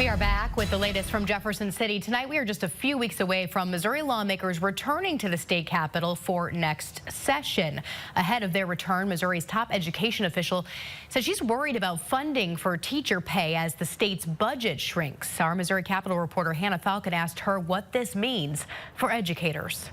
We are back with the latest from Jefferson City. Tonight, we are just a few weeks away from Missouri lawmakers returning to the state capitol for next session. Ahead of their return, Missouri's top education official says she's worried about funding for teacher pay as the state's budget shrinks. Our Missouri Capitol reporter Hannah Falcon asked her what this means for educators.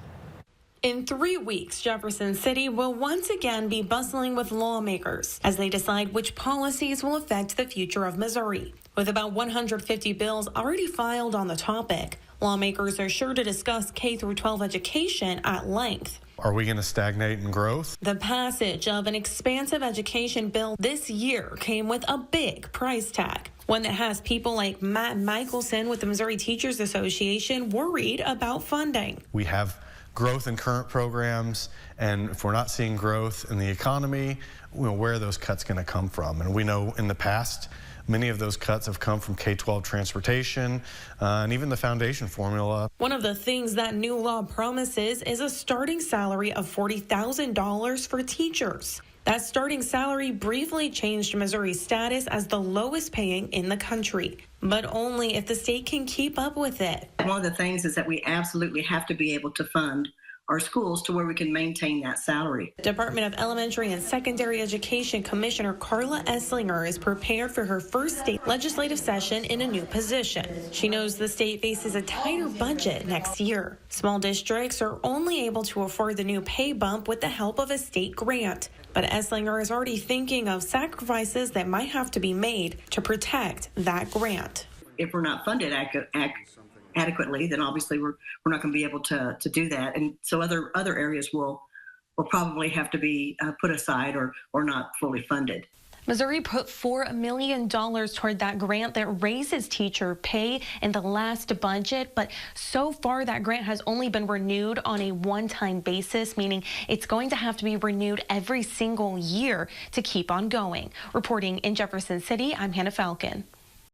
In 3 weeks, Jefferson City will once again be bustling with lawmakers as they decide which policies will affect the future of Missouri. With about 150 bills already filed on the topic, lawmakers are sure to discuss K-12 education at length. Are we going to stagnate in growth? The passage of an expansive education bill this year came with a big price tag, one that has people like Matt Michelson with the Missouri Teachers Association worried about funding. We have growth in current programs, and if we're not seeing growth in the economy, where are those cuts going to come from? And we know in the past, many of those cuts have come from K-12 transportation and even the foundation formula. One of the things that new law promises is a starting salary of $40,000 for teachers. That starting salary briefly changed Missouri's status as the lowest paying in the country, but only if the state can keep up with it. One of the things is that we absolutely have to be able to fund our schools to where we can maintain that salary. Department of Elementary and Secondary Education Commissioner Carla Esslinger is prepared for her first state legislative session in a new position. She knows the state faces a tighter budget next year. Small districts are only able to afford the new pay bump with the help of a state grant. But Esslinger is already thinking of sacrifices that might have to be made to protect that grant. If we're not funded adequately, then obviously we're not going to be able to do that. And so other areas will probably have to be put aside or not fully funded. Missouri put $4 million toward that grant that raises teacher pay in the last budget, but so far that grant has only been renewed on a one-time basis, meaning it's going to have to be renewed every single year to keep on going. Reporting in Jefferson City, I'm Hannah Falcon.